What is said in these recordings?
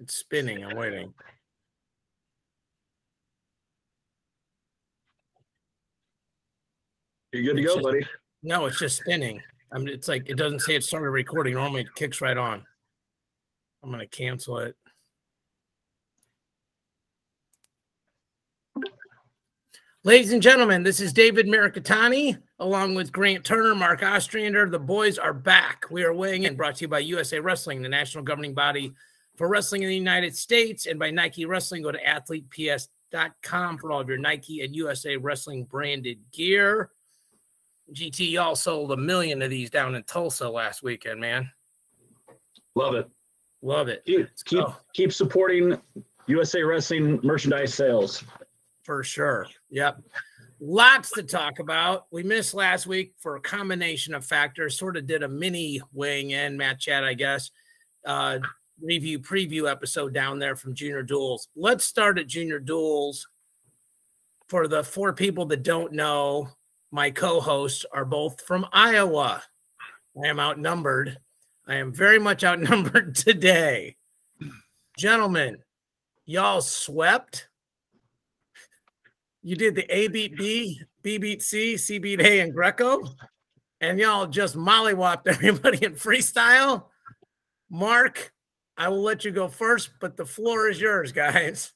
It's spinning. I'm waiting. You're good to go, buddy. No, it's just spinning. It's like it doesn't say it started recording. Normally it kicks right on. I'm going to cancel it. Ladies and gentlemen, this is David Mirikitani, along with Grant Turner, Mark Ostrander. The boys are back. We are weighing in, brought to you by USA Wrestling, the national governing body for wrestling in the United States, and by Nike Wrestling. Go to athleteps.com for all of your Nike and USA Wrestling branded gear. GT, y'all sold 1 million of these down in Tulsa last weekend, man. Love it. Love it. Keep supporting USA Wrestling merchandise sales. For sure. Yep. Lots to talk about. We missed last week for a combination of factors. Sort of did a mini weighing in, Matt Chat, I guess. Preview episode down there from Junior Duels. Let's start at Junior Duels. For the 4 people that don't know, my co-hosts are both from Iowa. I am outnumbered. I am very much outnumbered today. Gentlemen, y'all swept. You did the A beat B, B beat C, C beat A, and Greco, and y'all just mollywopped everybody in freestyle. Mark, I will let you go first, but the floor is yours, guys.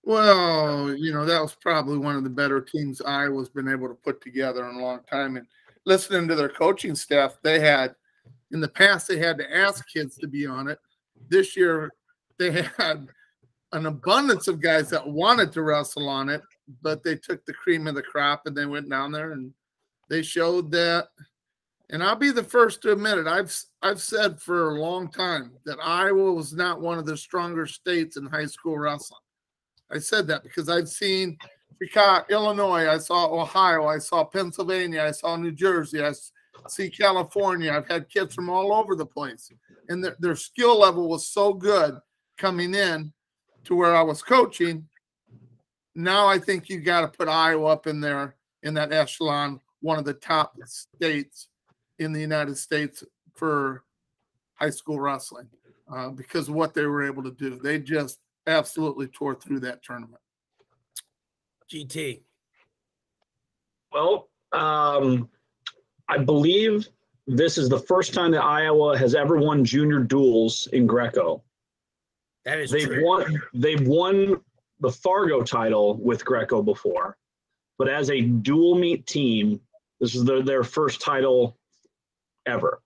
Well, that was probably one of the better teams Iowa's been able to put together in a long time. And listening to their coaching staff, in the past, they had to ask kids to be on it. This year, they had an abundance of guys that wanted to wrestle on it, but they took the cream of the crop and they went down there and they showed that. And I'll be the first to admit it. I've said for a long time that Iowa was not one of the stronger states in high school wrestling. I said that because I've seen Chicago, Illinois, I saw Ohio, I saw Pennsylvania, I saw New Jersey, I see California. I've had kids from all over the place, and their skill level was so good coming in to where I was coaching. Now I think you got to put Iowa up in there in that echelon, one of the top states in the United States for high school wrestling, because of what they were able to do. They just absolutely tore through that tournament. GT. Well, I believe this is the first time that Iowa has ever won junior duels in Greco. That is true. They've won the Fargo title with Greco before, but as a dual meet team, this is their first title ever.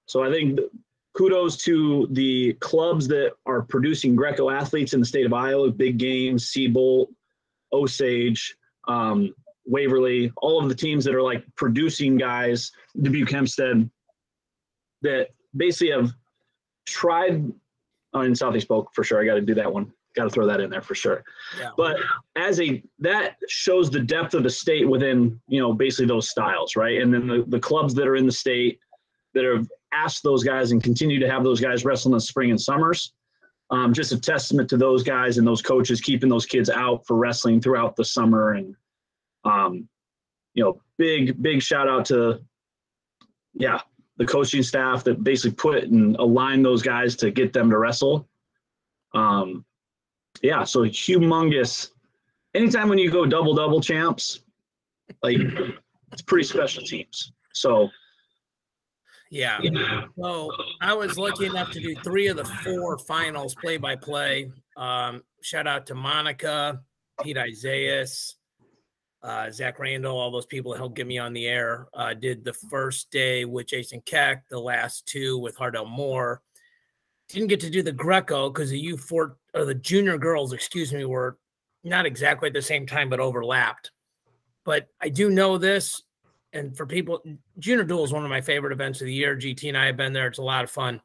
So I think kudos to the clubs that are producing Greco athletes in the state of Iowa: Big Game, Seabolt, Osage, Waverly, all of the teams that are like producing guys, Dubuque, Hempstead, that basically have tried. In Southeast Polk, for sure. I got to do that one. Got to throw that in there for sure. Yeah. But that shows the depth of the state within, basically those styles, right? And then the clubs that are in the state that have asked those guys and continue to have those guys wrestle in the spring and summers. Just a testament to those guys and those coaches keeping those kids out for wrestling throughout the summer. And, big shout out to, the coaching staff that basically put and align those guys to get them to wrestle. So humongous. Anytime when you go double champs, like, it's pretty special teams. So, yeah. So I was lucky enough to do 3 of the 4 finals play-by-play. Shout out to Monica, Pete Isaias, Zach Randall, all those people that helped get me on the air. Did the first day with Jason Keck, the last 2 with Hardell Moore. Didn't get to do the Greco because the junior girls, were not exactly at the same time, but overlapped. But I do know this, and for people, Junior Duel is one of my favorite events of the year. GT and I have been there. It's a lot of fun.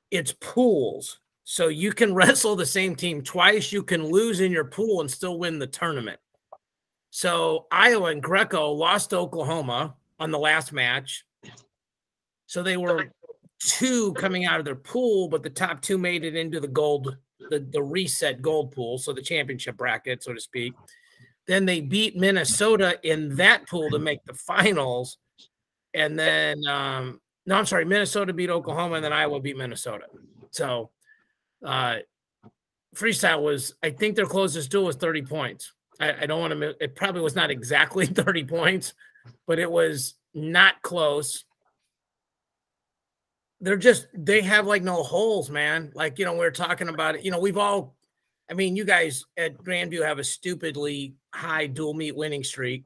It's pools. So you can wrestle the same team twice. You can lose in your pool and still win the tournament. So Iowa and Greco lost to Oklahoma on the last match. So they were 2 coming out of their pool, but the top 2 made it into the gold, the reset gold pool, so the championship bracket, so to speak. Then they beat Minnesota in that pool to make the finals. And then, Minnesota beat Oklahoma, and then Iowa beat Minnesota. So Freestyle was, I think their closest duel was 30 points. I don't want to, it probably was not exactly 30 points, but it was not close. They have like no holes, man. Like, we were talking about it. You guys at Grandview have a stupidly high dual meet winning streak.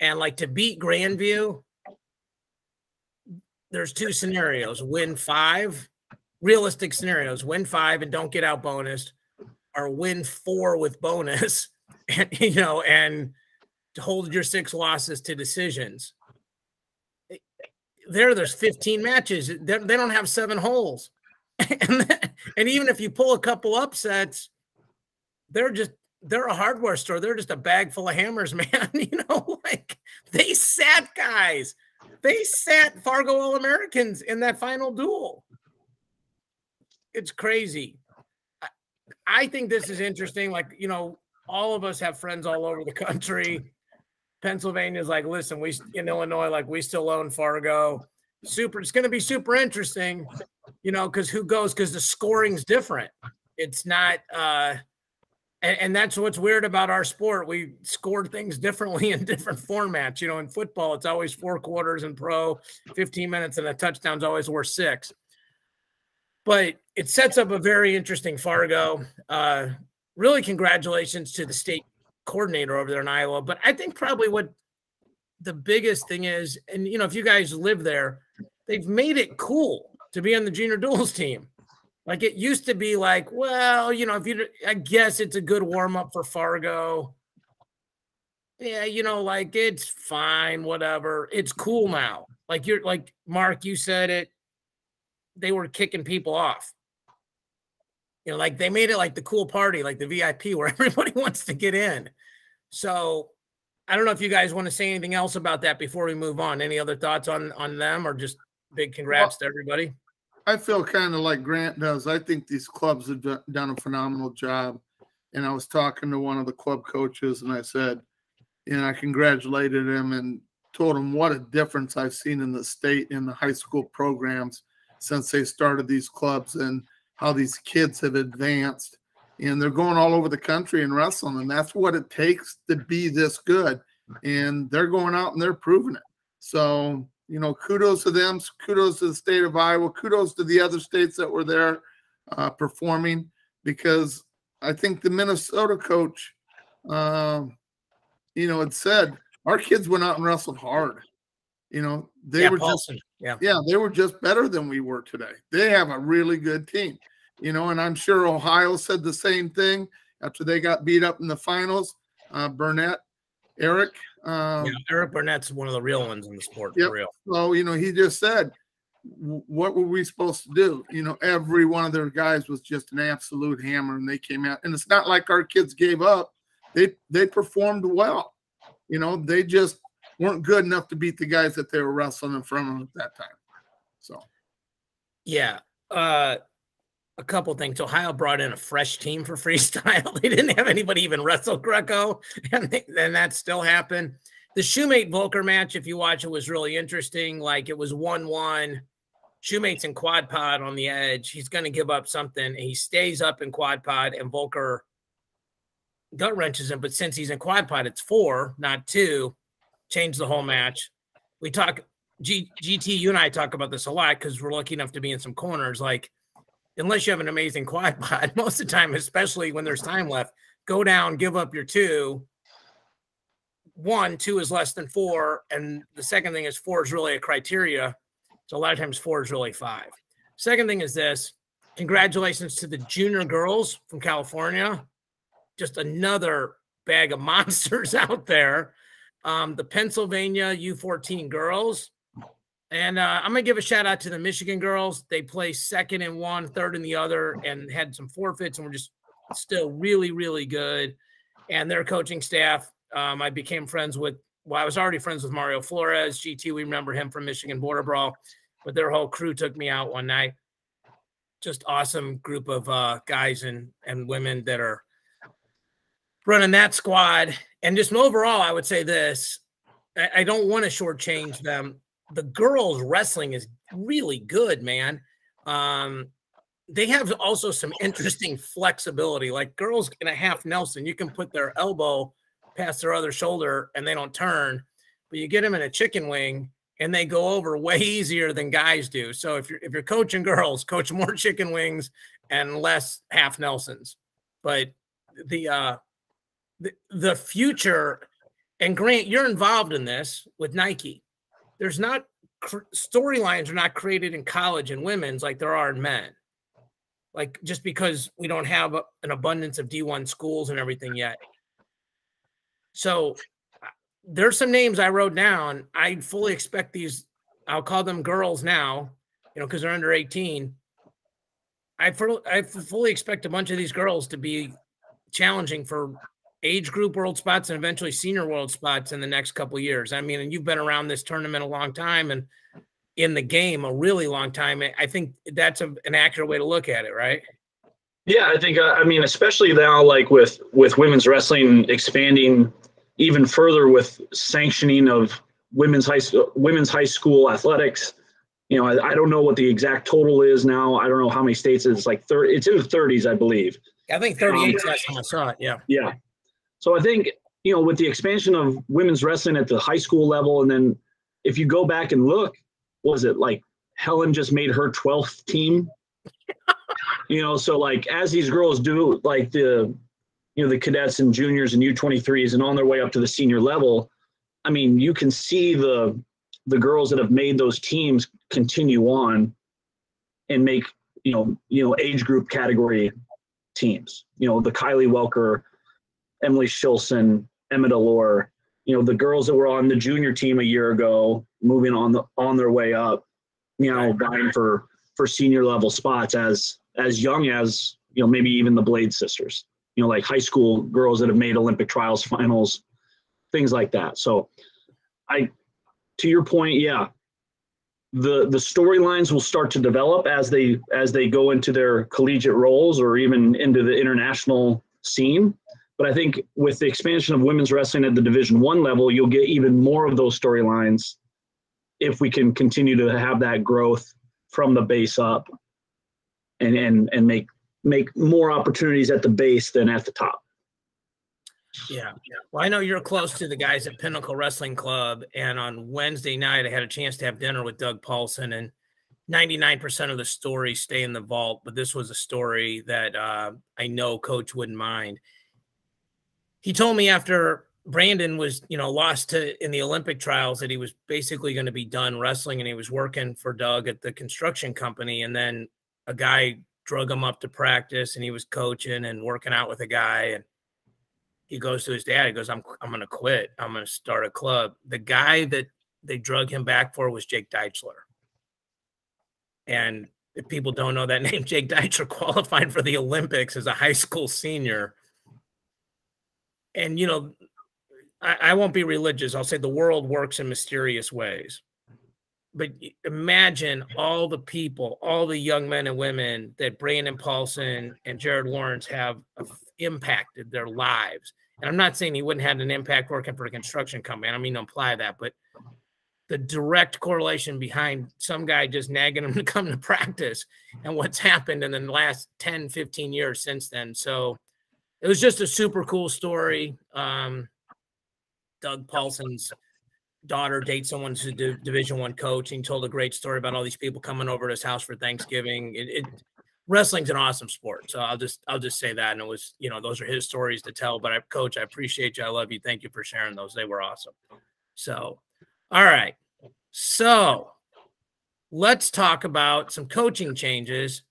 And like to beat Grandview, there's two scenarios: win 5, realistic scenarios, win 5 and don't get out bonused, or win 4 with bonus, and and hold your 6 losses to decisions. There's 15 matches. They don't have 7 holes. And even if you pull a couple upsets, they're a hardware store. They're just a bag full of hammers, man. Like they sat guys. They sat Fargo All-Americans in that final duel. It's crazy. I think this is interesting. Like, all of us have friends all over the country. Pennsylvania's like, listen, in Illinois, like we still own Fargo. It's going to be super interesting, because who goes? Because the scoring's different. It's not, and that's what's weird about our sport. We score things differently in different formats. In football, it's always 4 quarters, in pro, 15 minutes, and a touchdown's always worth 6. But it sets up a very interesting Fargo. Really, congratulations to the state coordinator over there in Iowa. But I think probably what the biggest thing is, and if you guys live there, they've made it cool to be on the junior duels team. Like it used to be like, well, I guess it's a good warm up for Fargo. Yeah, like it's fine, whatever. It's cool now. Like like Mark, you said it. They were kicking people off. Like they made it like the cool party, like the VIP where everybody wants to get in. So I don't know if you guys want to say anything else about that before we move on. Any other thoughts on them, or just big congrats to everybody? I feel kind of like Grant does. I think these clubs have done a phenomenal job. And I was talking to one of the club coaches and I said, I congratulated him and told him what a difference I've seen in the state in the high school programs since they started these clubs, and how these kids have advanced, and they're going all over the country and wrestling. And that's what it takes to be this good. And they're going out and they're proving it. So, kudos to them. Kudos to the state of Iowa. Kudos to the other states that were there performing, because I think the Minnesota coach, had said our kids went out and wrestled hard. They were they were just better than we were today. They have a really good team, and I'm sure Ohio said the same thing after they got beat up in the finals. Eric Burnett's one of the real ones in the sport. For real. So, he just said, what were we supposed to do? Every one of their guys was just an absolute hammer, and they came out. And it's not like our kids gave up. They performed well. They just weren't good enough to beat the guys that they were wrestling in front of them at that time. So, yeah. A couple things. Ohio brought in a fresh team for freestyle. They didn't have anybody even wrestle Greco, and that still happened. The Shoemate Volker match, if you watch it, was really interesting. Like it was 1-1. Shoemate's in quad pod on the edge. He's going to give up something. He stays up in quad pod, and Volker gut wrenches him. But since he's in quad pod, it's 4, not 2. Change the whole match. We talk, GT, you and I talk about this a lot because we're lucky enough to be in some corners. Like, unless you have an amazing quad pod, most of the time, especially when there's time left, go down, give up your 2. 1, 2 is less than 4. And the second thing is 4 is really a criteria. So a lot of times 4 is really 5. Second thing is this. Congratulations to the junior girls from California. Just another bag of monsters out there. The Pennsylvania U14 girls. And I'm going to give a shout out to the Michigan girls. They placed 2nd in one, 3rd in the other, and had some forfeits, and were just still really, really good. And their coaching staff, I became friends with, I was already friends with Mario Flores. GT, we remember him from Michigan Border Brawl, but their whole crew took me out one night. Just awesome group of guys and women that are running that squad. And just overall, I would say this, I don't want to shortchange them. The girls wrestling is really good, man. they have also some interesting flexibility. Like girls in a half Nelson, you can put their elbow past their other shoulder and they don't turn, but you get them in a chicken wing and they go over way easier than guys do. So if you're coaching girls, coach more chicken wings and less half Nelsons. But the future, and Grant, you're involved in this with Nike. There's not storylines are not created in college and women's like there are in men. Like just because we don't have an abundance of D1 schools and everything yet. So there's some names I wrote down. I fully expect these, I'll call them girls now, because they're under 18. I fully expect a bunch of these girls to be challenging for age group world spots and eventually senior world spots in the next couple of years. I mean, and you've been around this tournament a long time and in the game a really long time. I think that's an accurate way to look at it, right? Yeah, I think, especially now, like with women's wrestling expanding even further with sanctioning of women's high school athletics. I don't know what the exact total is now. I don't know how many states it's like 30. It's in the 30s, I believe. I think 38 last time I saw it. Yeah. Yeah. So I think, with the expansion of women's wrestling at the high school level, and then if you go back and look, what was it like Helen just made her 12th team? So like as these girls do like the cadets and juniors and U23s and on their way up to the senior level, I mean, you can see the girls that have made those teams continue on and make, age group category teams, the Kylie Welker, Emily Shilson, Emma Delore, the girls that were on the junior team a year ago, moving on their way up, vying for senior level spots as young as, maybe even the Blade sisters, like high school girls that have made Olympic trials finals, things like that. So to your point, yeah, the storylines will start to develop as they go into their collegiate roles or even into the international scene. But I think with the expansion of women's wrestling at the Division I level, you'll get even more of those storylines if we can continue to have that growth from the base up and make more opportunities at the base than at the top. Yeah. Well, I know you're close to the guys at Pinnacle Wrestling Club, and on Wednesday night I had a chance to have dinner with Doug Paulson, and 99% of the stories stay in the vault, but this was a story that I know Coach wouldn't mind. He told me after Brandon was, lost in the Olympic trials that he was basically going to be done wrestling, and he was working for Doug at the construction company. And then a guy drug him up to practice, and he was coaching and working out with a guy. And he goes to his dad. He goes, I'm going to quit. I'm going to start a club. The guy that they drug him back for was Jake Deichler. And if people don't know that name, Jake Deichler qualified for the Olympics as a high school senior. And, I won't be religious. I'll say the world works in mysterious ways. But imagine all the people, all the young men and women that Brandon Paulson and Jared Lawrence have impacted their lives. And I'm not saying he wouldn't have an impact working for a construction company. I don't mean to imply that, but the direct correlation behind some guy just nagging him to come to practice and what's happened in the last 10, 15 years since then. So it was just a super cool story. Doug Paulson's daughter dates someone who's a Division I coach, and he told a great story about all these people coming over to his house for Thanksgiving. Wrestling's an awesome sport. So I'll just say that. And it was, those are his stories to tell, but Coach, I appreciate you. I love you. Thank you for sharing those. They were awesome. So, all right. So let's talk about some coaching changes.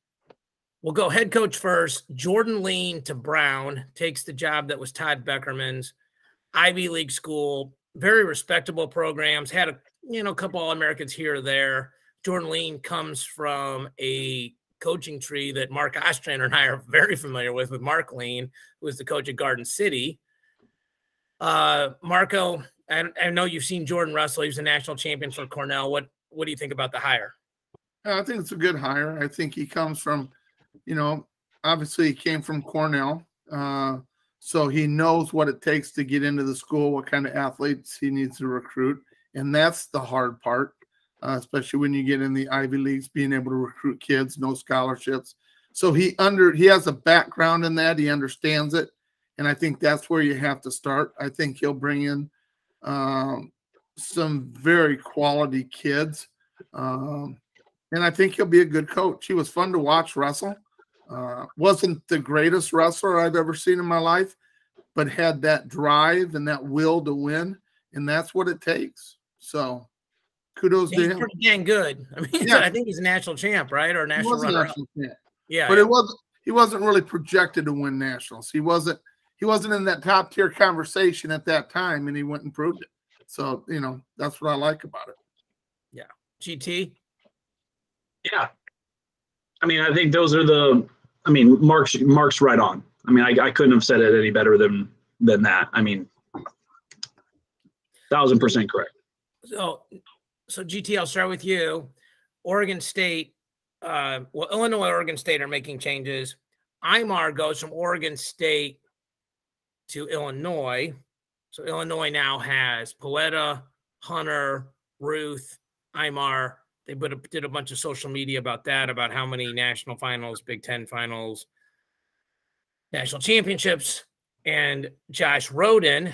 We'll go head coach first. Jordan Leen to Brown takes the job that was Todd Beckerman's. Ivy League school, very respectable programs, had a couple All-Americans here or there. Jordan Leen comes from a coaching tree that Mark Ostrander and I are very familiar with Mark Leen, who was the coach at Garden City. Marco, I know you've seen Jordan wrestle. He was a national champion for Cornell. What do you think about the hire? I think it's a good hire. I think he comes from, obviously he came from Cornell. So he knows what it takes to get into the school, what kind of athletes he needs to recruit. And that's the hard part, especially when you get in the Ivy Leagues, being able to recruit kids, no scholarships. So he has a background in that. He understands it. And I think that's where you have to start. I think he'll bring in some very quality kids. And I think he'll be a good coach. He was fun to watch wrestle. Wasn't the greatest wrestler I've ever seen in my life, but had that drive and that will to win. And that's what it takes. So kudos to him. He's pretty dang good. I mean, yeah. I think he's a national champ, right? Or national runner-up. Yeah. But he wasn't really projected to win nationals. He wasn't in that top tier conversation at that time, and he went and proved it. So, that's what I like about it. Yeah. GT? Yeah. I mean, I think those are Mark's right on. I mean, I couldn't have said it any better than that. I mean, 1,000% correct. So GT, I'll start with you. Oregon State, Illinois, Oregon State are making changes. Imar goes from Oregon State to Illinois. So Illinois now has Poeta, Hunter, Ruth, Imar. They did a bunch of social media about that, about how many national finals, Big Ten finals, national championships. And Josh Roden,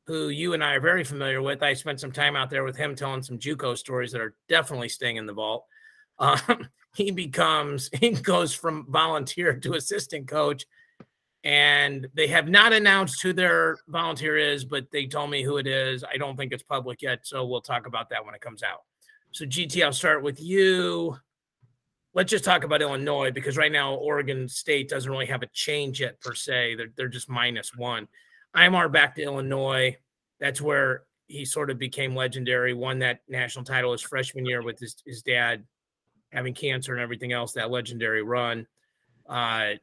who you and I are very familiar with. I spent some time out there with him telling some JUCO stories that are definitely staying in the vault. He goes from volunteer to assistant coach, and they have not announced who their volunteer is, but they told me who it is. I don't think it's public yet, so we'll talk about that when it comes out. So GT, I'll start with you. Let's just talk about Illinois, because right now Oregon State doesn't really have a change yet per se. They're just -1. Imar back to Illinois. That's where he sort of became legendary, won that national title his freshman year with his dad having cancer and everything else, that legendary run. I'm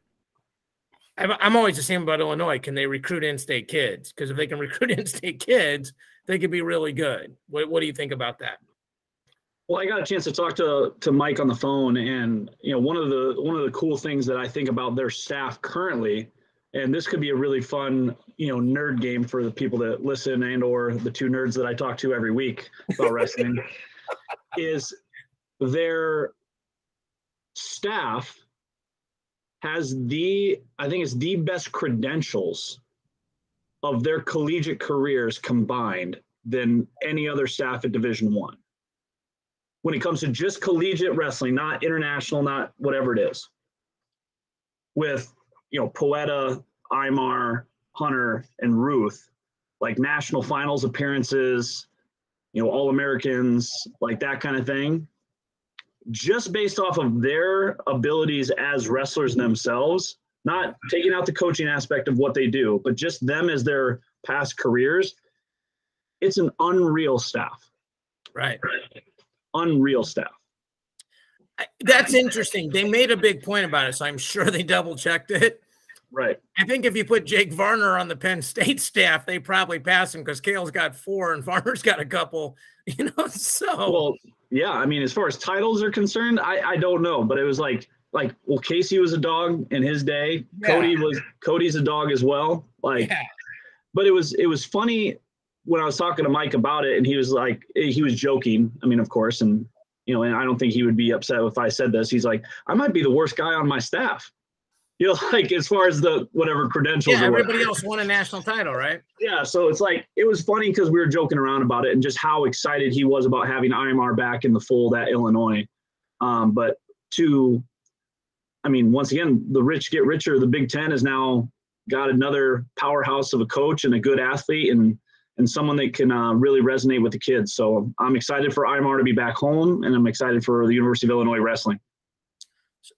always the same about Illinois. Can they recruit in-state kids? Because if they can recruit in-state kids, they could be really good. What do you think about that? Well, I got a chance to talk to Mike on the phone, and one of the cool things that I think about their staff currently, and this could be a really fun nerd game for the people that listen and or the two nerds that I talk to every week about wrestling, is their staff has the best credentials of their collegiate careers combined than any other staff at Division I. When it comes to just collegiate wrestling, not international, not whatever it is, with Poeta, Imar, Hunter, and Ruth, like national finals appearances, All-Americans, like that kind of thing, just based off of their abilities as wrestlers themselves, not taking out the coaching aspect of what they do, but just them as their past careers, it's an unreal staff. Right. Unreal staff. That's interesting. They made a big point about it, so I'm sure they double-checked it. Right. I think if you put Jake Varner on the Penn State staff, they probably pass him because Kale's got 4 and Varner's got a couple, so. Well, yeah, I mean, as far as titles are concerned, I don't know, but it was like, well, Casey was a dog in his day. Yeah. Cody's a dog as well. But it was funny when I was talking to Mike about it, and he was like, he was joking. I mean, of course, and and I don't think he would be upset if I said this. He's like, I might be the worst guy on my staff. As far as the whatever credentials. Yeah, everybody else won a national title, right? Yeah, so it's like, it was funny because we were joking around about it and just how excited he was about having Imar back in the fold at Illinois. But once again, the rich get richer. The Big Ten has now got another powerhouse of a coach and a good athlete and someone that can really resonate with the kids. So I'm excited for Imar to be back home, and I'm excited for the University of Illinois wrestling.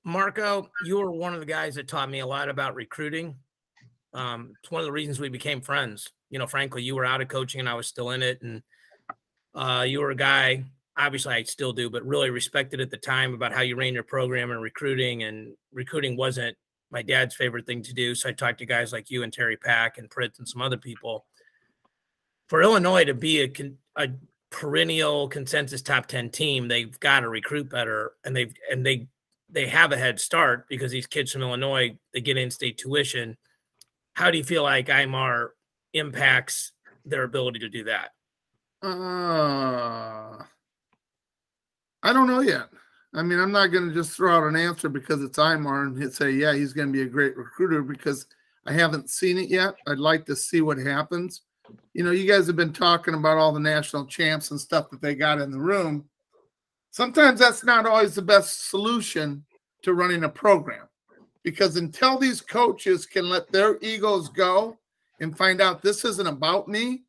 Marco, you were one of the guys that taught me a lot about recruiting. It's one of the reasons we became friends. Frankly, you were out of coaching and I was still in it. And you were a guy, obviously I still do, but really respected at the time about how you ran your program and recruiting wasn't my dad's favorite thing to do. So I talked to guys like you and Terry Pack and Pritz and some other people. For Illinois to be a perennial consensus top 10 team, they've got to recruit better, and they have a head start because these kids from Illinois, they get in-state tuition. How do you feel like Imar impacts their ability to do that? I don't know yet. I mean, I'm not going to just throw out an answer because it's Imar and say, yeah, he's going to be a great recruiter, because I haven't seen it yet. I'd like to see what happens. You know, you guys have been talking about all the national champs and stuff that they got in the room. Sometimes that's not always the best solution to running a program, because until these coaches can let their egos go and find out this isn't about me,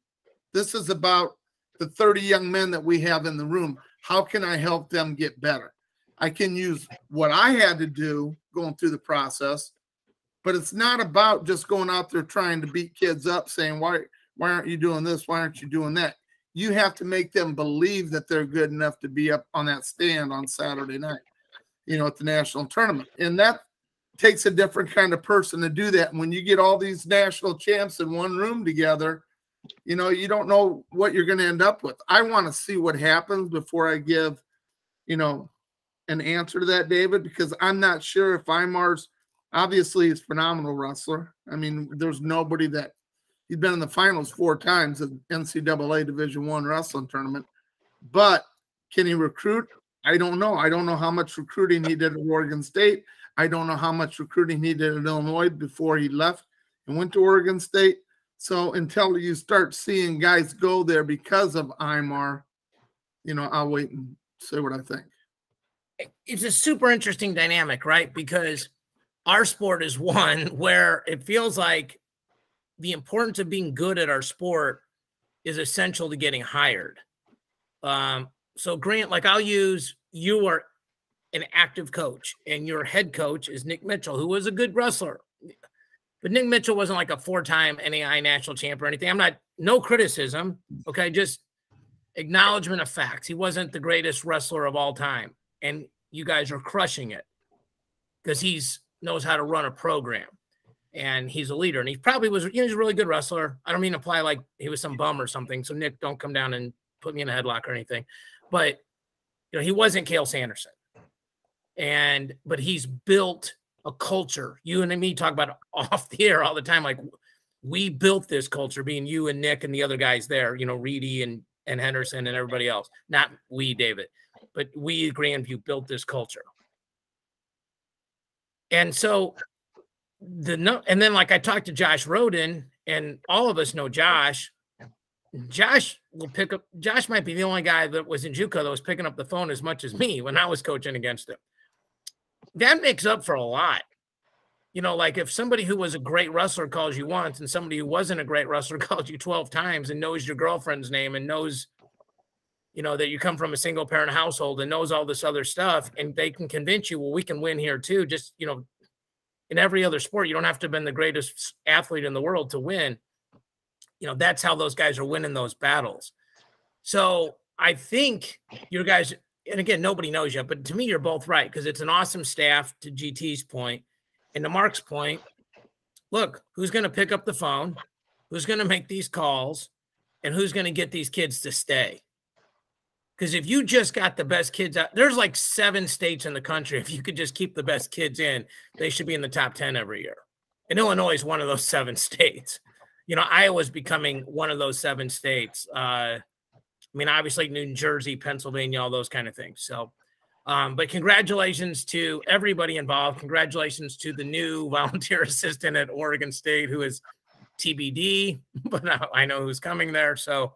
this is about the 30 young men that we have in the room. How can I help them get better? I can use what I had to do going through the process, but it's not about just going out there trying to beat kids up saying, why aren't you doing this? Why aren't you doing that? You have to make them believe that they're good enough to be up on that stand on Saturday night, you know, at the national tournament. And that takes a different kind of person to do that. And when you get all these national champs in one room together, you know, you don't know what you're going to end up with. I want to see what happens before I give, you know, an answer to that, David, because I'm not sure if Imar's, obviously he's a phenomenal wrestler. I mean, there's nobody that, he's been in the finals 4 times at NCAA Division I wrestling tournament, but can he recruit? I don't know. I don't know how much recruiting he did at Oregon State. I don't know how much recruiting he did at Illinois before he left and went to Oregon State. So until you start seeing guys go there because of Imar, you know, I'll wait and say what I think. It's a super interesting dynamic, right? Because our sport is one where it feels like the importance of being good at our sport is essential to getting hired. So Grant, like I'll use, you are an active coach and your head coach is Nick Mitchell, who was a good wrestler. But Nick Mitchell wasn't like a 4-time NAI national champ or anything. No criticism. Okay. Just acknowledgement of facts. He wasn't the greatest wrestler of all time. And you guys are crushing it because he's knows how to run a program and he's a leader. And he probably was, you know, he's a really good wrestler. I don't mean to imply like he was some bum or something. So Nick, don't come down and put me in a headlock or anything. But, you know, he wasn't Cale Sanderson. But he's built a culture. You and me talk about off the air all the time. Like we built this culture, being you and Nick and the other guys there, you know, Reedy and Henderson and everybody else. Not we, David, but we, Grandview, built this culture. And so and then like I talked to Josh Roden, and all of us know Josh. Josh will pick up. Josh might be the only guy that was in JUCO that was picking up the phone as much as me when I was coaching against him. That makes up for a lot. You know, like if somebody who was a great wrestler calls you once and somebody who wasn't a great wrestler calls you 12 times and knows your girlfriend's name and knows, you know, that you come from a single parent household and knows all this other stuff, and they can convince you, well, we can win here too. Just, you know, in every other sport, you don't have to have been the greatest athlete in the world to win. You know, that's how those guys are winning those battles. So I think your guys, and again, nobody knows yet, but to me, you're both right, because it's an awesome staff, to GT's point. And to Mark's point, look, who's going to pick up the phone? Who's going to make these calls? And who's going to get these kids to stay? Because if you just got the best kids out, there's like 7 states in the country. If you could just keep the best kids in, they should be in the top 10 every year. And Illinois is one of those 7 states. You know, Iowa's becoming one of those 7 states. I mean, obviously New Jersey, Pennsylvania, all those kind of things. So, but congratulations to everybody involved. Congratulations to the new volunteer assistant at Oregon State, who is TBD, but I know who's coming there. So,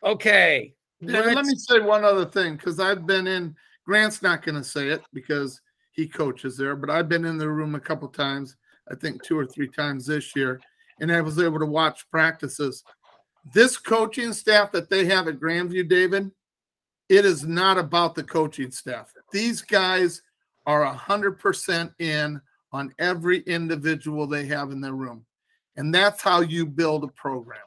okay. Yeah, let me say one other thing, because I've been in, Grant's not going to say it because he coaches there, but I've been in the room a couple times, I think 2 or 3 times this year, and I was able to watch practices. This coaching staff that they have at Grandview, David, it is not about the coaching staff. These guys are 100% in on every individual they have in their room. And that's how you build a program.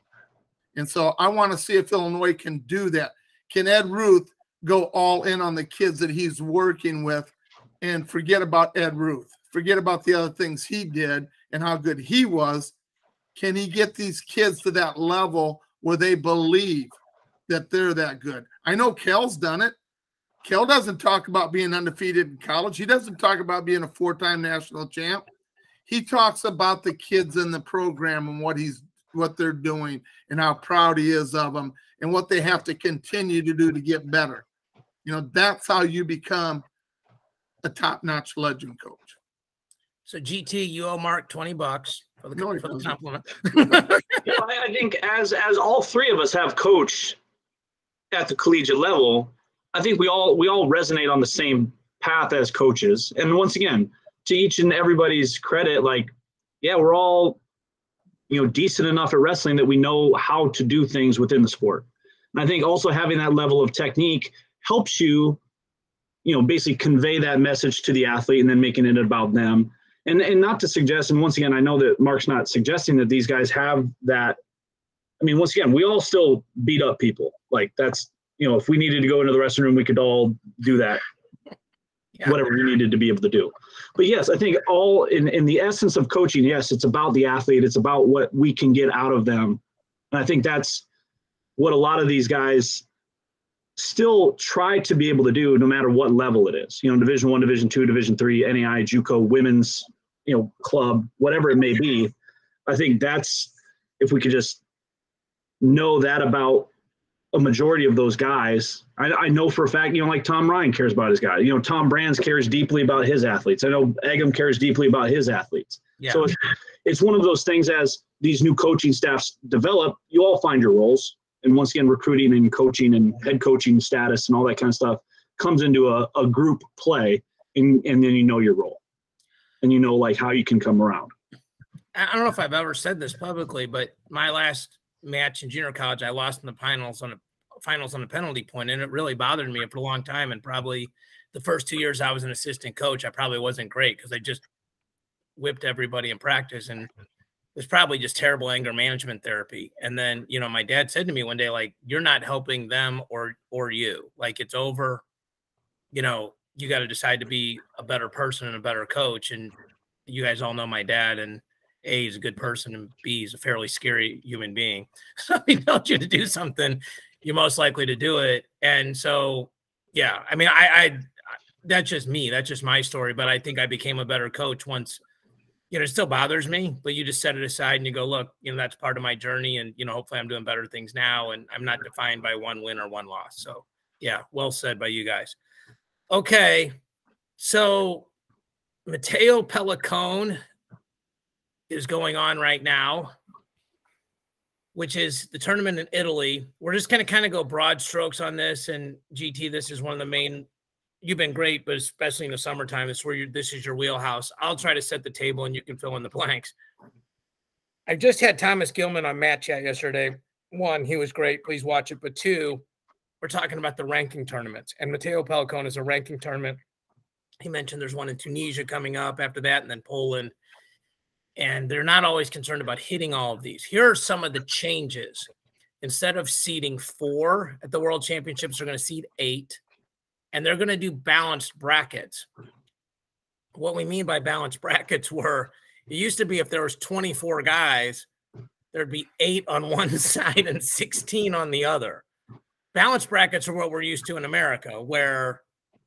And so I want to see if Illinois can do that. Can Ed Ruth go all in on the kids that he's working with and forget about Ed Ruth? Forget about the other things he did and how good he was. Can he get these kids to that level where they believe that they're that good? I know Kel's done it. Kel doesn't talk about being undefeated in college. He doesn't talk about being a 4-time national champ. He talks about the kids in the program and what they're doing and how proud he is of them and what they have to continue to do to get better. You know, that's how you become a top-notch legend coach. So GT, you owe Mark $20 for the compliment. I think as all three of us have coached at the collegiate level, I think we all resonate on the same path as coaches. And once again, to each and everybody's credit, like, yeah, we're all, decent enough at wrestling that we know how to do things within the sport. And I think also having that level of technique helps you, basically convey that message to the athlete and then making it about them. And not to suggest, and once again, I know that Mark's not suggesting that these guys have that. I mean, once again, we all still beat up people. Like that's, if we needed to go into the restroom room, we could all do that. Yeah. Whatever we needed to be able to do. But yes, I think all in the essence of coaching, yes, it's about the athlete. It's about what we can get out of them. And I think that's what a lot of these guys still try to be able to do no matter what level it is, Division I, Division II, Division III, NAI, JUCO, women's, club, whatever it may be. I think that's, if we could just know that about a majority of those guys. I know for a fact, like Tom Ryan cares about his guys. Tom Brands cares deeply about his athletes. I know Eggum cares deeply about his athletes. Yeah. So it's one of those things as these new coaching staffs develop, you all find your roles. And once again, recruiting and coaching and head coaching status and all that kind of stuff comes into a group play, and then your role. And like how you can come around. I don't know if I've ever said this publicly, but my last match in junior college, I lost in the finals on a penalty point, and it really bothered me for a long time. And probably the first 2 years I was an assistant coach, I probably wasn't great because I just whipped everybody in practice, and it was probably just terrible anger management therapy. And then, my dad said to me one day, like, you're not helping them or you. Like, it's over. You got to decide to be a better person and a better coach. And you guys all know my dad, and A, he's a good person, and B, he's a fairly scary human being. So if he tells you to do something, you're most likely to do it. And so, yeah, I mean, I that's just me. That's just my story. But I think I became a better coach once. It still bothers me, but you just set it aside and you go, look, that's part of my journey. And, hopefully I'm doing better things now. And I'm not defined by one win or one loss. So, yeah, well said by you guys. Okay. So Matteo Pellicone is going on right now, which is the tournament in Italy. We're just going to kind of go broad strokes on this. And GT, this is one of the main. You've been great, but especially in the summertime, this is your wheelhouse. I'll try to set the table and you can fill in the blanks. I just had Thomas Gilman on Matt Chat yesterday. One, he was great. Please watch it. But two, we're talking about the ranking tournaments. And Matteo Pellicone is a ranking tournament. He mentioned there's one in Tunisia coming up after that, and then Poland. And they're not always concerned about hitting all of these. Here are some of the changes. Instead of seeding 4 at the World Championships, they're going to seed 8. And they're going to do balanced brackets. What we mean by balanced brackets were, it used to be if there was 24 guys, there'd be 8 on one side and 16 on the other. Balanced brackets are what we're used to in America, where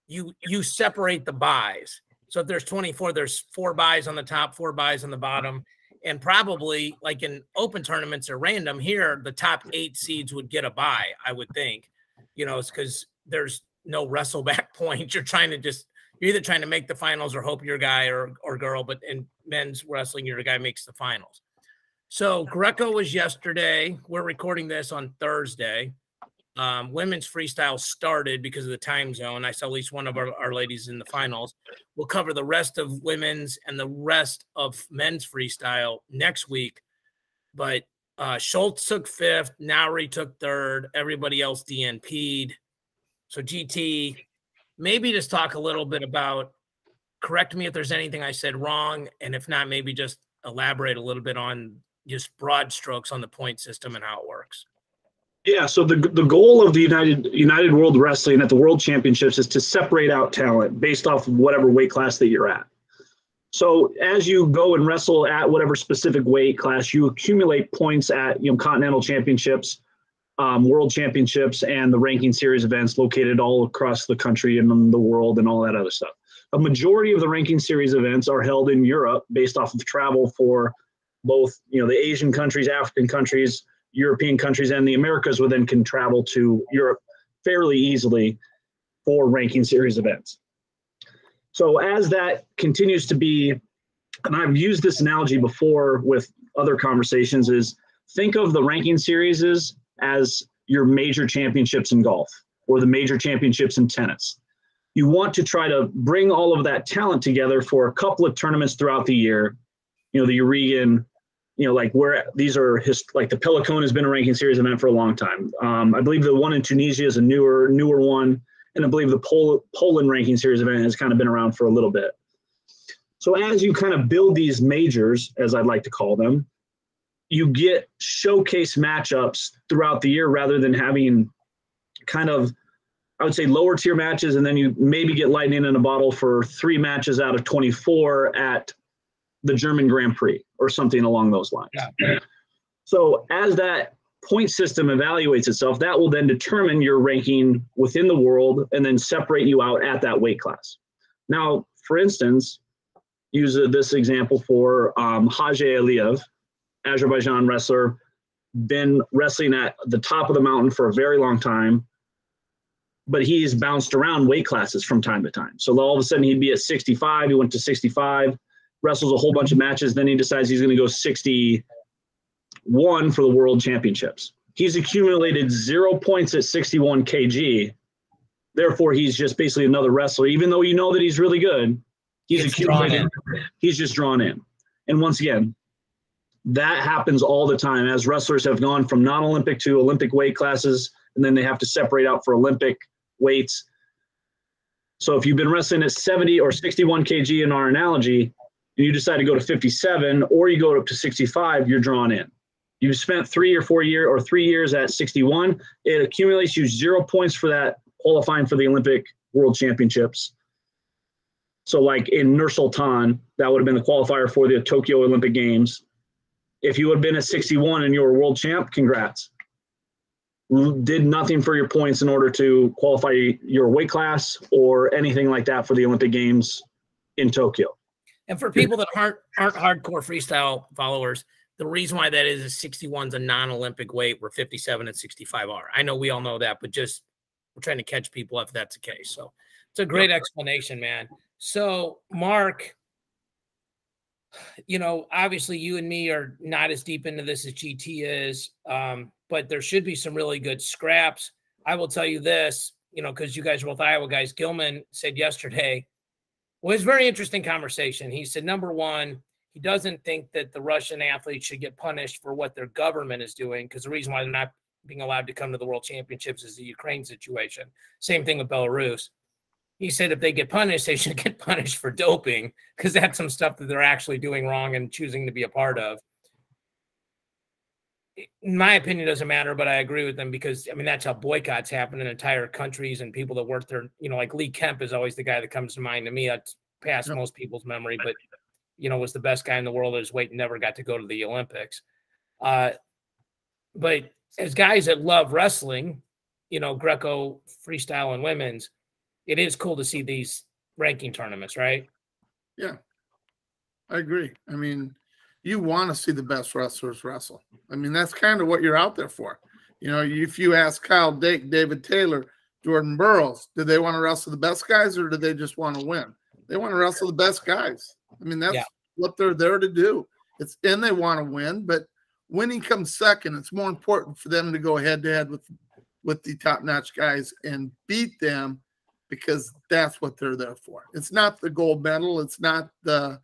you separate the buys. So if there's 24, there's 4 buys on the top, 4 buys on the bottom. And probably like in open tournaments are random. Here, the top 8 seeds would get a bye, I would think. It's because there's no wrestle back points. You're either trying to make the finals or hope your guy or girl, but in men's wrestling, your guy makes the finals. So Greco was yesterday. We're recording this on Thursday. Women's freestyle started because of the time zone. I saw at least one of our ladies in the finals. We'll cover the rest of women's and the rest of men's freestyle next week. But Schultz took 5th. Nowry took 3rd. Everybody else DNP'd. So GT, maybe just talk a little bit about, correct me if there's anything I said wrong, and if not, maybe just elaborate a little bit on just broad strokes on the point system and how it works. Yeah, so the goal of the United World Wrestling at the World Championships is to separate out talent based off of whatever weight class that you're at. So as you go and wrestle at whatever specific weight class, you accumulate points at continental championships, world championships, and the ranking series events located all across the country and the world and all that other stuff. A majority of the ranking series events are held in Europe based off of travel for both, the Asian countries, African countries, European countries, and the Americas then can travel to Europe fairly easily for ranking series events. So as that continues to be, and I've used this analogy before with other conversations, is think of the ranking series as your major championships in golf or the major championships in tennis. You want to try to bring all of that talent together for a couple of tournaments throughout the year. You know, the Uregan, you know, like where these are like the Pellicone has been a ranking series event for a long time. I believe the one in Tunisia is a newer one. And I believe the Poland ranking series event has kind of been around for a little bit. So as you kind of build these majors, as I'd like to call them, you get showcase matchups throughout the year rather than having kind of, I would say, lower tier matches, and then you maybe get lightning in a bottle for 3 matches out of 24 at the German Grand Prix or something along those lines. Yeah. So as that point system evaluates itself, that will then determine your ranking within the world and then separate you out at that weight class. Now, for instance, use this example for Hajj Aliyev, Azerbaijan wrestler, been wrestling at the top of the mountain for a very long time, but he's bounced around weight classes from time to time. So all of a sudden he'd be at 65, he went to 65, wrestles a whole bunch of matches, then he decides he's going to go 61 for the world championships. He's accumulated 0 points at 61 kg. Therefore, he's just basically another wrestler. Even though you know that he's really good, he's accumulated. He's just drawn in. And once again, that happens all the time as wrestlers have gone from non-Olympic to Olympic weight classes, and then they have to separate out for Olympic weights. So if you've been wrestling at 70 or 61 kg in our analogy, and you decide to go to 57 or you go up to 65, you're drawn in. You've spent 3 or 4 years or 3 years at 61. It accumulates you 0 points for that qualifying for the Olympic World Championships. So like in Nur Sultan, that would have been the qualifier for the Tokyo Olympic Games. If you had been at 61 and you were world champ, congrats. You did nothing for your points in order to qualify your weight class or anything like that for the Olympic Games in Tokyo. And for people that aren't hardcore freestyle followers, the reason why that is 61 is a non-Olympic weight, where 57 and 65 are. I know we all know that, but just we're trying to catch people if that's the case. So it's a great explanation, man. So Mark, you know, obviously you and me are not as deep into this as GT is, but there should be some really good scraps. I will tell you this, you know, because you guys are both Iowa guys. Gilman said yesterday, well, it was a very interesting conversation. He said, number one, he doesn't think that the Russian athletes should get punished for what their government is doing, because the reason why they're not being allowed to come to the World Championships is the Ukraine situation. Same thing with Belarus. He said if they get punished, they should get punished for doping, because that's some stuff that they're actually doing wrong and choosing to be a part of. In my opinion, it doesn't matter, but I agree with them, because, I mean, that's how boycotts happen in entire countries, and people that work there, you know, like Lee Kemp is always the guy that comes to mind to me. That's past most people's memory, but, you know, was the best guy in the world at his weight and never got to go to the Olympics. But as guys that love wrestling, you know, Greco, freestyle, and women's, it is cool to see these ranking tournaments, right? Yeah, I agree. I mean, you want to see the best wrestlers wrestle. I mean, that's kind of what you're out there for. You know, if you ask Kyle Dake, David Taylor, Jordan Burroughs, do they want to wrestle the best guys, or do they just want to win? They want to wrestle the best guys. I mean, that's what they're there to do. And they want to win, but winning comes second. It's more important for them to go head-to-head with the top-notch guys and beat them, because that's what they're there for. It's not the gold medal. It's not the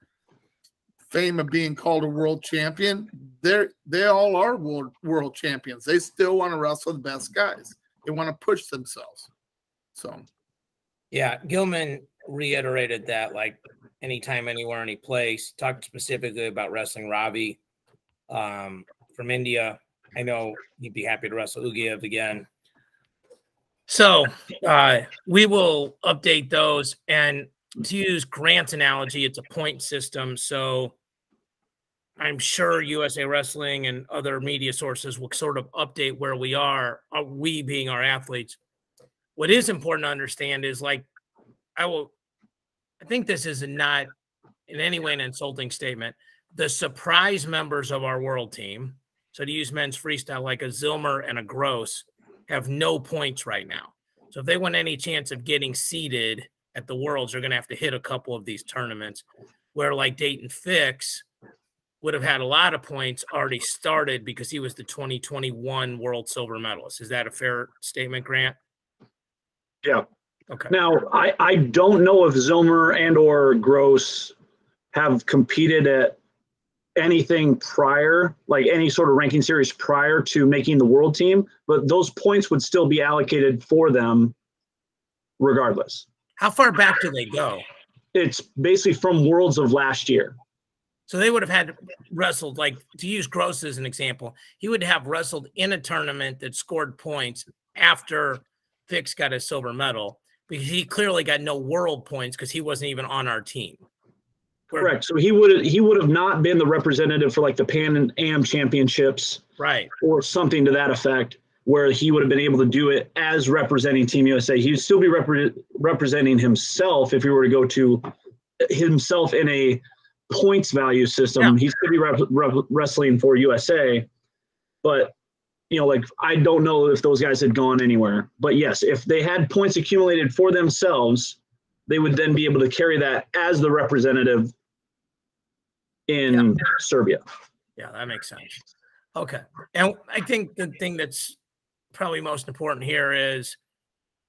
fame of being called a world champion. They all are world champions. They still want to wrestle the best guys. They want to push themselves. So, yeah, Gilman reiterated that, like, anytime, anywhere, any place. Talked specifically about wrestling Ravi from India. I know he'd be happy to wrestle Ugiev again. So we will update those. And to use Grant's analogy, it's a point system. So I'm sure USA Wrestling and other media sources will sort of update where we are, we being our athletes. What is important to understand is, like, I think this is not in any way an insulting statement. The surprise members of our world team, so to use men's freestyle, like a Zilmer and a Gross, have no points right now. So if they want any chance of getting seeded at the Worlds are going to have to hit a couple of these tournaments where like Dayton Fix would have had a lot of points already started because he was the 2021 world silver medalist. Is that a fair statement, Grant? Yeah. Okay. Now, I don't know if Zomer and or Gross have competed at anything prior, like any sort of ranking series prior to making the world team, but those points would still be allocated for them regardless. How far back do they go? It's basically from Worlds of last year. So they would have had wrestled, like to use Gross as an example, he would have wrestled in a tournament that scored points after Fix got his silver medal, because he clearly got no world points because he wasn't even on our team. Correct. So he would have not been the representative for like the Pan Am Championships, right, or something to that effect, where he would have been able to do it as representing Team USA. He'd still be representing himself if he were to go to himself in a points value system. Yeah. He's going to be wrestling for USA, but like I don't know if those guys had gone anywhere. But yes, if they had points accumulated for themselves, they would then be able to carry that as the representative in Serbia. Yeah, that makes sense. Okay. And I think the thing that's probably most important here is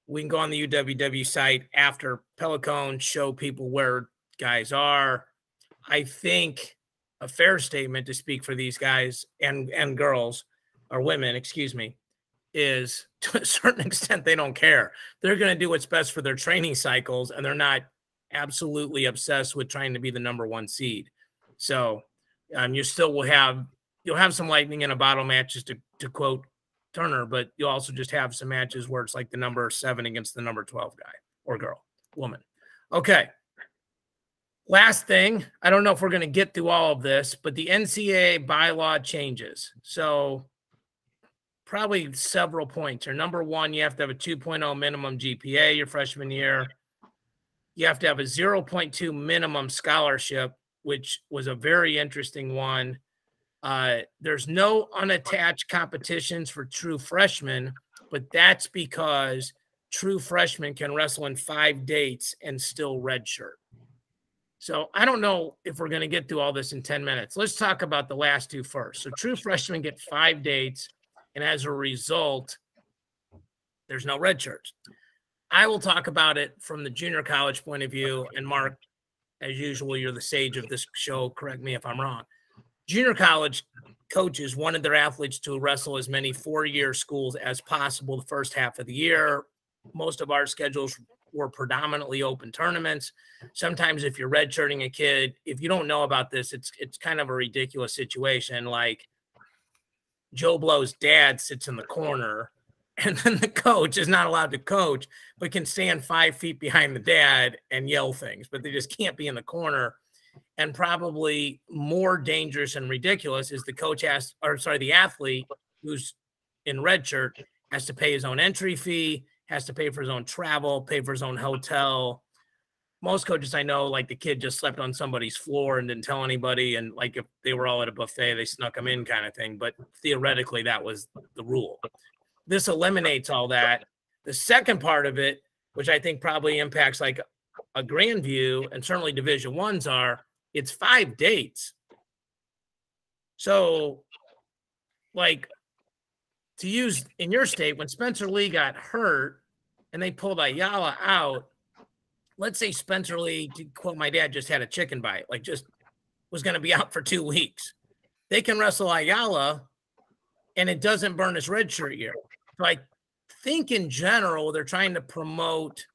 we can go on the UWW site after Pellicone, show people where guys are. I think a fair statement to speak for these guys and girls, or women, excuse me, is to a certain extent they don't care. They're going to do what's best for their training cycles, and they're not absolutely obsessed with trying to be the #1 seed. So you still will you'll have some lightning in a bottle matches, to quote Turner, but you'll also just have some matches where it's like the number 7 against the number 12 guy or girl, woman. Okay. Last thing, I don't know if we're going to get through all of this, but the NCAA bylaw changes. So probably several points. Or number 1, you have to have a 2.0 minimum GPA your freshman year. You have to have a 0.2 minimum scholarship, which was a very interesting one. There's no unattached competitions for true freshmen, but that's because true freshmen can wrestle in 5 dates and still redshirt. So I don't know if we're going to get through all this in 10 minutes. Let's talk about the last 2 first. So true freshmen get 5 dates, and as a result, there's no redshirts. I will talk about it from the junior college point of view, and Mark, as usual, you're the sage of this show. Correct me if I'm wrong. Junior college coaches wanted their athletes to wrestle as many 4-year schools as possible the first half of the year. Most of our schedules were predominantly open tournaments. Sometimes if you're redshirting a kid, if you don't know about this, it's kind of a ridiculous situation. Like Joe Blow's dad sits in the corner, and then the coach is not allowed to coach, but can stand 5 feet behind the dad and yell things, but they just can't be in the corner. And probably more dangerous and ridiculous is the athlete who's in red shirt has to pay his own entry fee, has to pay for his own travel, pay for his own hotel. Most coaches I know, like the kid just slept on somebody's floor and didn't tell anybody. And like if they were all at a buffet, they snuck them in kind of thing. But theoretically, that was the rule. This eliminates all that. The second part of it, which I think probably impacts like a Grandview and certainly Division I's it's 5 dates. So like to use in your state, when Spencer Lee got hurt and they pulled Ayala out, let's say Spencer Lee, to quote my dad, just had a chicken bite, like just was going to be out for 2 weeks. They can wrestle Ayala and it doesn't burn his redshirt year. So I think in general, they're trying to promote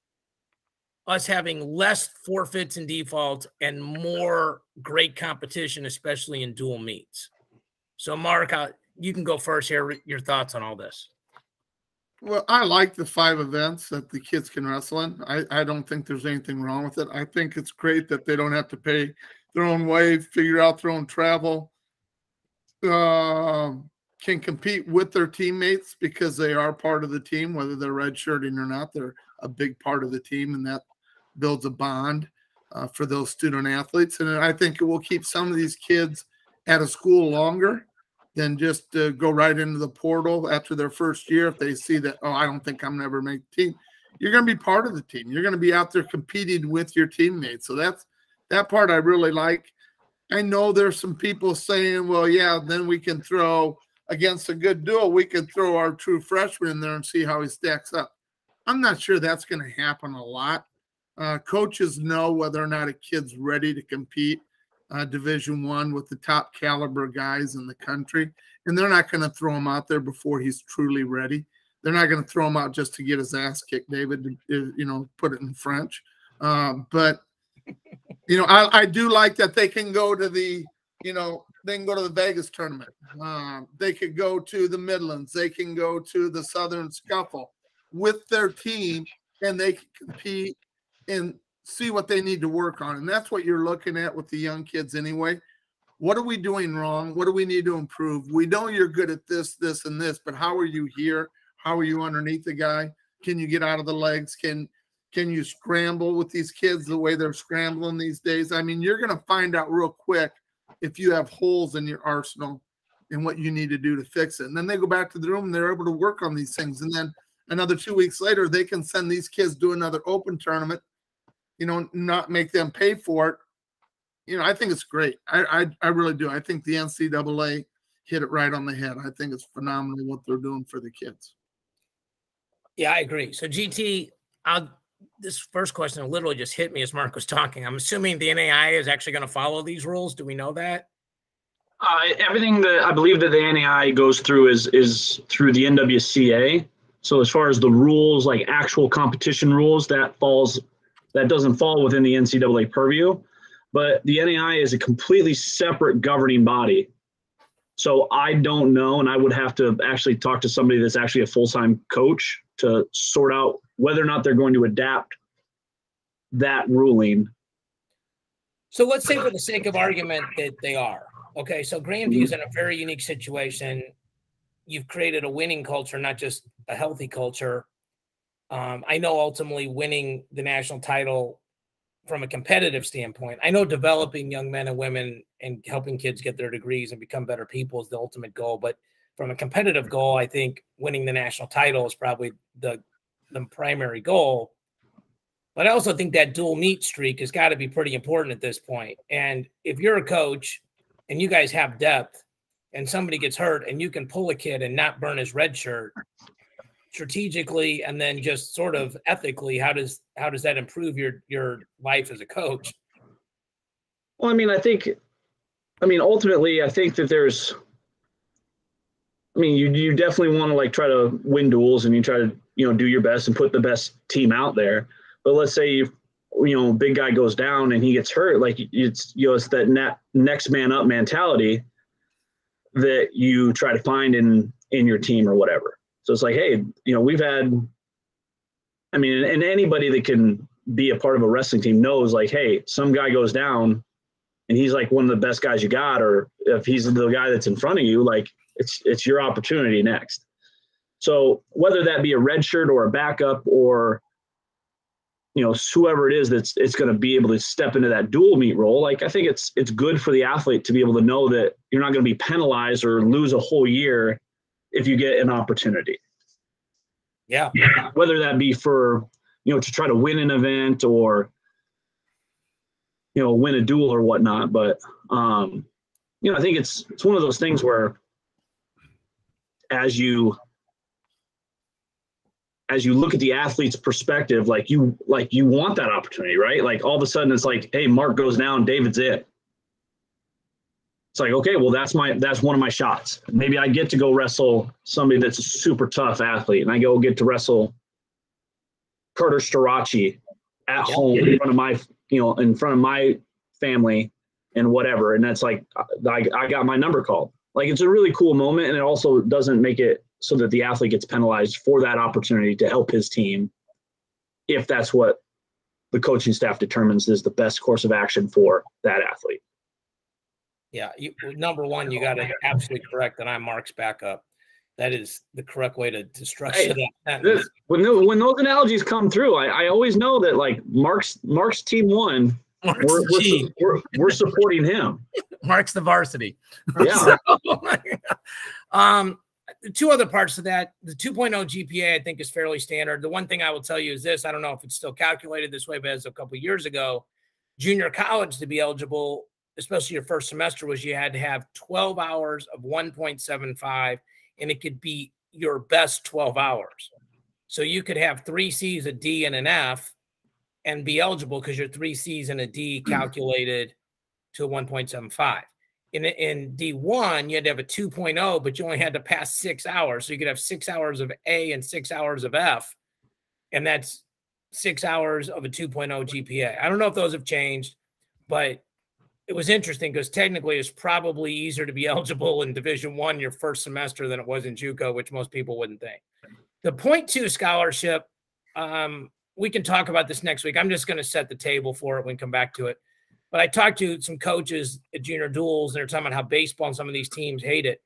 us having less forfeits and defaults and more great competition, especially in dual meets. So Mark, you can go first here. Your thoughts on all this. Well, I like the 5 events that the kids can wrestle in. I don't think there's anything wrong with it. I think it's great that they don't have to pay their own way, figure out their own travel, can compete with their teammates because they are part of the team, whether they're redshirting or not. They're a big part of the team, and that builds a bond for those student athletes. And I think it will keep some of these kids at a school longer than just go right into the portal after their first year. If they see that, oh, I don't think I'm going to ever make the team. you're going to be part of the team. You're going to be out there competing with your teammates. So that part I really like. I know there's some people saying, well, yeah, then we can throw against a good duel. We can throw our true freshman in there and see how he stacks up. I'm not sure that's going to happen a lot. Coaches know whether or not a kid's ready to compete Division I with the top caliber guys in the country, and they're not going to throw him out there before he's truly ready. They're not going to throw him out just to get his ass kicked, David, put it in French. But, I do like that they can go to the, they can go to the Vegas tournament. They could go to the Midlands. They can go to the Southern Scuffle with their team, and they can compete and see what they need to work on. And that's what you're looking at with the young kids anyway. What are we doing wrong? What do we need to improve? We know you're good at this, this, and this, but how are you here? How are you underneath the guy? Can you get out of the legs? Can you scramble with these kids the way they're scrambling these days? I mean, you're going to find out real quick if you have holes in your arsenal and what you need to do to fix it. And then they go back to the room and they're able to work on these things. And then another 2 weeks later, they can send these kids to another open tournament, not make them pay for it. I think it's great. I really do. I think the NCAA hit it right on the head. I think it's phenomenal what they're doing for the kids. Yeah, I agree. So GT, this first question literally just hit me as Mark was talking. I'm assuming the NAI is actually going to follow these rules. Do we know that? Everything that I believe that the NAI goes through is through the NWCA. So as far as the rules, like actual competition rules, that doesn't fall within the NCAA purview. But the NAI is a completely separate governing body. So I don't know, and I would have to actually talk to somebody that's actually a full-time coach to sort out whether or not they're going to adapt that ruling. So let's say for the sake of argument that they are. Okay, so Grandview's in a very unique situation. You've created a winning culture, not just a healthy culture. I know ultimately winning the national title from a competitive standpoint, I know developing young men and women and helping kids get their degrees and become better people is the ultimate goal. But from a competitive goal, I think winning the national title is probably the primary goal. But I also think that dual meet streak has got to be pretty important at this point. And if you're a coach and you guys have depth and somebody gets hurt and you can pull a kid and not burn his red shirt strategically, and then just sort of ethically, how does that improve your life as a coach? Well, ultimately, I think that there's, you definitely want to try to win duels and you try to, do your best and put the best team out there. But let's say, big guy goes down and he gets hurt, it's that next man up mentality that you try to find in your team or whatever. So it's like, hey, we've had, and anybody that can be a part of a wrestling team knows, hey, some guy goes down and he's one of the best guys you got, or if he's the guy that's in front of you, it's your opportunity next. So whether that be a red shirt or a backup or, whoever it is it's going to be able to step into that dual meet role, I think it's good for the athlete to be able to know that you're not going to be penalized or lose a whole year if you get an opportunity. Yeah. Whether that be for, to try to win an event or, win a duel or whatnot. But, I think it's one of those things where as you look at the athlete's perspective, you want that opportunity, right? All of a sudden it's hey, Mark goes down, David's it. It's okay, well, that's one of my shots. Maybe I get to go wrestle somebody that's a super tough athlete, and I get to wrestle Carter Starachi at home in front of my family and whatever. And that's I got my number called. It's a really cool moment, and it also doesn't make it so that the athlete gets penalized for that opportunity to help his team, if that's what the coaching staff determines is the best course of action for that athlete. Yeah, number one, you got it absolutely correct, and I'm Mark's backup. That is the correct way to structure that. When those analogies come through, I always know that Mark's team won. We're supporting him. Mark's the varsity. Yeah. two other parts of that. The 2.0 GPA, I think, is fairly standard. The one thing I will tell you is this. I don't know if it's still calculated this way, but as a couple of years ago, junior college to be eligible, especially your first semester, was you had to have 12 hours of 1.75, and it could be your best 12 hours. So you could have 3 C's, a D, and an F and be eligible because your 3 C's and a D calculated to a 1.75. In D1, you had to have a 2.0, but you only had to pass 6 hours. So you could have 6 hours of A and 6 hours of F, and that's 6 hours of a 2.0 GPA. I don't know if those have changed, but it was interesting because technically it's probably easier to be eligible in Division I your first semester than it was in JUCO, which most people wouldn't think. The 0.2 scholarship, we can talk about this next week. I'm just going to set the table for it when we come back to it. But I talked to some coaches at junior duels, and they're talking about how baseball and some of these teams hate it.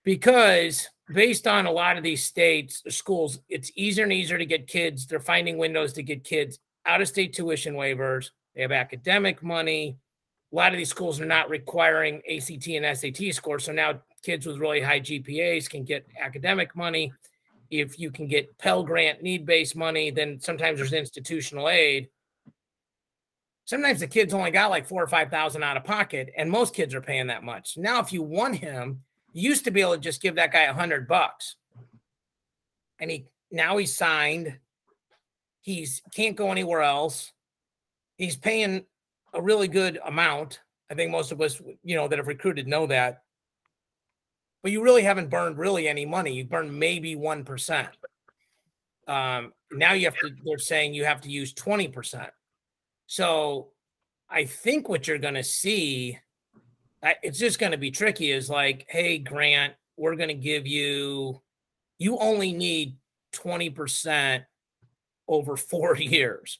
Because based on a lot of these states, schools, it's easier and easier to get kids. They're finding windows to get kids out-of-state tuition waivers. They have academic money. A lot of these schools are not requiring ACT and SAT scores. So now kids with really high GPAs can get academic money. If you can get Pell Grant need-based money, then sometimes there's institutional aid. Sometimes the kid's only got like $4,000 or $5,000 out of pocket, and most kids are paying that much. Now, if you want him, you used to be able to just give that guy $100, and now he's signed. He's can't go anywhere else. He's paying a really good amount. I think most of us, that have recruited know that. But you really haven't burned really any money. You burned maybe 1%. Now they're saying you have to use 20%. So I think what you're going to see, it's just going to be tricky, is like, hey, Grant, we're going to give you only need 20% over 4 years.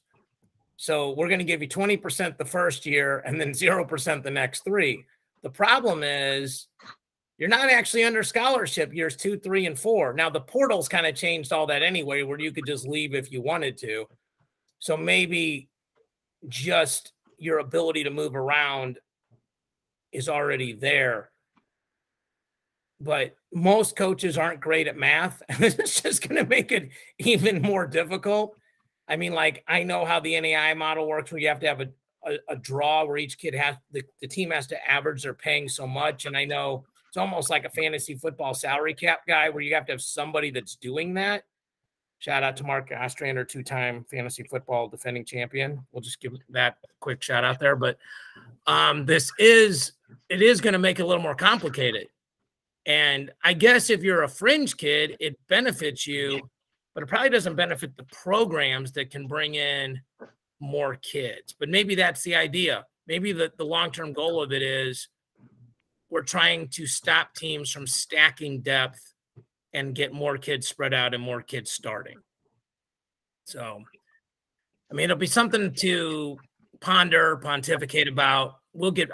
So we're going to give you 20% the first year and then 0% the next 3. The problem is you're not actually under scholarship years 2, 3, and 4. Now, the portal's kind of changed all that anyway, where you could just leave if you wanted to. So maybe just your ability to move around is already there. But most coaches aren't great at math, and it's just going to make it even more difficult. I mean, like, I know how the NAI model works, where you have to have a draw where each kid has the team has to average they're paying so much. And I know it's almost like a fantasy football salary cap guy where you have to have somebody that's doing that. Shout out to Mark Ostrander, 2-time fantasy football defending champion. We'll just give that a quick shout out there. But it is going to make it a little more complicated. And I guess if you're a fringe kid, it benefits you, but it probably doesn't benefit the programs that can bring in more kids. But maybe that's the idea. Maybe the long-term goal of it is we're trying to stop teams from stacking depth and get more kids spread out and more kids starting. So, I mean, it'll be something to pontificate about.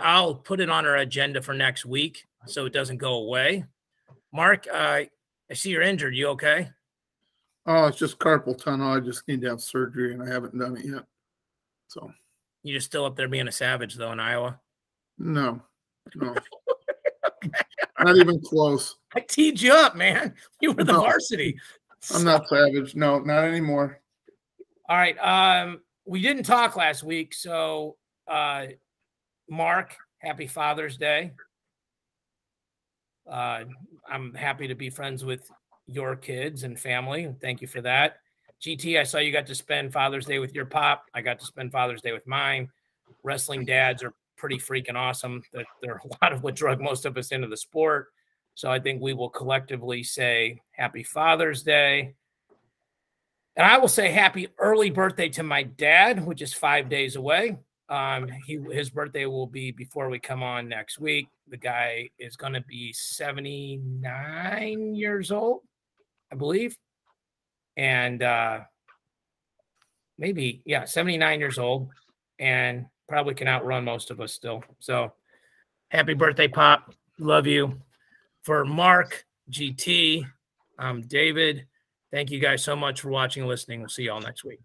I'll put it on our agenda for next week so it doesn't go away. Mark, I see you're injured. You okay? Oh, it's just carpal tunnel. I just need to have surgery, and I haven't done it yet. So you just still up there being a savage, though, in Iowa? No. Not even close. I teed you up, man. You were the varsity. I'm not savage. No, not anymore. All right. We didn't talk last week, so Mark, happy Father's Day. I'm happy to be friends with your kids and family, and thank you for that. GT, I saw you got to spend Father's Day with your pop. I got to spend Father's Day with mine. Wrestling dads are pretty freaking awesome. They're a lot of what drug most of us into the sport. So I think we will collectively say happy Father's Day. And I will say happy early birthday to my dad, which is 5 days away. His birthday will be before we come on next week. The guy is going to be 79 years old, I believe. And 79 years old, and probably can outrun most of us still. So happy birthday, Pop. Love you. For Mark, GT, I'm David. Thank you guys so much for watching and listening. We'll see you all next week.